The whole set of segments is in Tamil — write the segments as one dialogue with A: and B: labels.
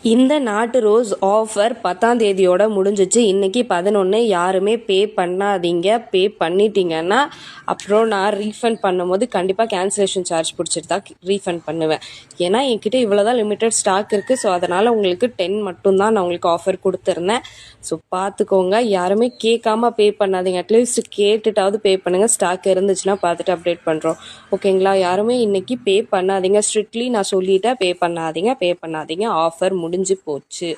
A: இந்த நாட்டு ரோஸ் ஆஃபர் 10ஆம் தேதியோட முடிஞ்சிச்சு. இன்னைக்கு 11. யாருமே பே பண்ணாதீங்க. பே பண்ணிட்டீங்கன்னா அப்புறம் நான் ரீஃபண்ட் பண்ணும்போது கண்டிப்பாக கேன்சலேஷன் சார்ஜ் பிடிச்சிட்டு தான் ரீஃபண்ட் பண்ணுவேன். ஏன்னா என்கிட்ட இவ்வளோதான் லிமிட்டட் ஸ்டாக் இருக்குது. ஸோ அதனால் உங்களுக்கு 10 மட்டும்தான் நான் உங்களுக்கு ஆஃபர் கொடுத்துருந்தேன். ஸோ பார்த்துக்கோங்க, யாருமே கேட்காம பே பண்ணாதீங்க. அட்லீஸ்ட் கேட்டுட்டாவது பே பண்ணுங்கள். ஸ்டாக் இருந்துச்சுன்னா பார்த்துட்டு அப்டேட் பண்ணுறோம். ஓகேங்களா? யாருமே இன்னைக்கு பே பண்ணாதீங்க. ஸ்ட்ரிக்ட்லி நான் சொல்லிட்டேன், பே பண்ணாதீங்க. ஆஃபர் முடிஞ்சு போச்சு.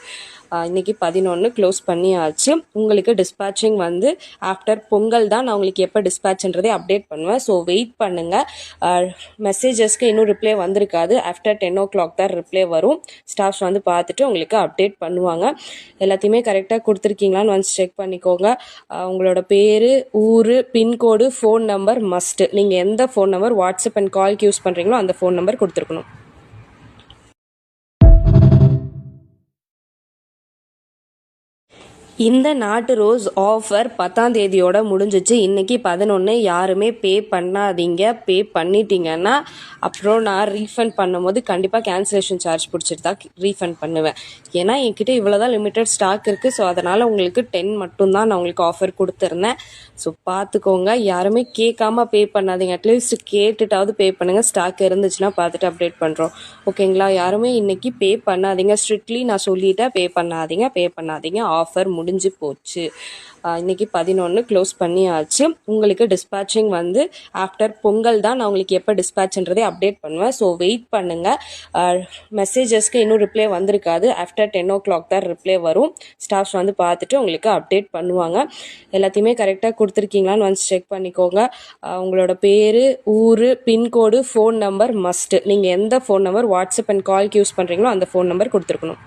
A: இன்னைக்கு 11 க்ளோஸ் பண்ணியாச்சு. உங்களுக்கு டிஸ்பேச்சிங் வந்து ஆஃப்டர் பொங்கல் தான் நான் உங்களுக்கு எப்போ டிஸ்பேச்ன்றதே அப்டேட் பண்ணுவேன். ஸோ வெயிட் பண்ணுங்கள். மெசேஜஸ்க்கு இன்னும் ரிப்ளை வந்திருக்காது. ஆஃப்டர் 10 o'clock தான் ரிப்ளை வரும். ஸ்டாஃப்ஸ் வந்து பார்த்துட்டு உங்களுக்கு அப்டேட் பண்ணுவாங்க. எல்லாத்தையுமே கரெக்டாக கொடுத்துருக்கீங்களான்னு வந்து செக் பண்ணிக்கோங்க. உங்களோட பேர், ஊர், பின்கோடு, ஃபோன் நம்பர் மஸ்ட். நீங்கள் எந்த phone number WhatsApp and Calc use பண்ணுறீங்களோ அந்த ஃபோன் நம்பர் கொடுத்துருக்கணும். இந்த நாட்டு ரோஸ் ஆஃபர் 10ஆம் தேதியோட முடிஞ்சிச்சு. இன்னைக்கு 11. யாருமே பே பண்ணாதீங்க. பே பண்ணிட்டீங்கன்னா அப்புறம் நான் ரீஃபண்ட் பண்ணும்போது கண்டிப்பாக கேன்சலேஷன் சார்ஜ் பிடிச்சிட்டு தான் ரீஃபண்ட் பண்ணுவேன். ஏன்னா என்கிட்ட இவ்வளோதான் லிமிட்டட் ஸ்டாக் இருக்குது. ஸோ அதனால் உங்களுக்கு 10 மட்டும்தான் நான் உங்களுக்கு ஆஃபர் கொடுத்துருந்தேன். ஸோ பார்த்துக்கோங்க, யாருமே கேட்காம பே பண்ணாதீங்க. அட்லீஸ்ட் கேட்டுட்டாவது பே பண்ணுங்கள். ஸ்டாக் இருந்துச்சுன்னா பார்த்துட்டு அப்டேட் பண்ணுறோம். ஓகேங்களா? யாருமே இன்னைக்கு பே பண்ணாதீங்க. ஸ்ட்ரிக்ட்லி நான் சொல்லிட்டேன், பே பண்ணாதீங்க. ஆஃபர் முடிஞ்சு போச்சு. இன்னைக்கு 11 க்ளோஸ் பண்ணியாச்சு. உங்களுக்கு டிஸ்பேச்சிங் வந்து ஆஃப்டர் பொங்கல் தான் நான் உங்களுக்கு எப்போ டிஸ்பேச்ன்றதே அப்டேட் பண்ணுவேன். ஸோ வெயிட் பண்ணுங்கள். மெசேஜஸ்க்கு இன்னும் ரிப்ளை வந்திருக்காது. ஆஃப்டர் 10 o'clock தான் ரிப்ளை வரும். ஸ்டாஃப்ஸ் வந்து பார்த்துட்டு உங்களுக்கு அப்டேட் பண்ணுவாங்க. எல்லாத்தையுமே கரெக்டாக கொடுத்துருக்கீங்களான்னு வந்து செக் பண்ணிக்கோங்க. உங்களோட பேர், ஊர், பின்கோடு, ஃபோன் நம்பர் மஸ்ட். நீங்கள் எந்த phone number WhatsApp and Calc use பண்ணுறீங்களோ அந்த ஃபோன் நம்பர் கொடுத்துருக்கணும்.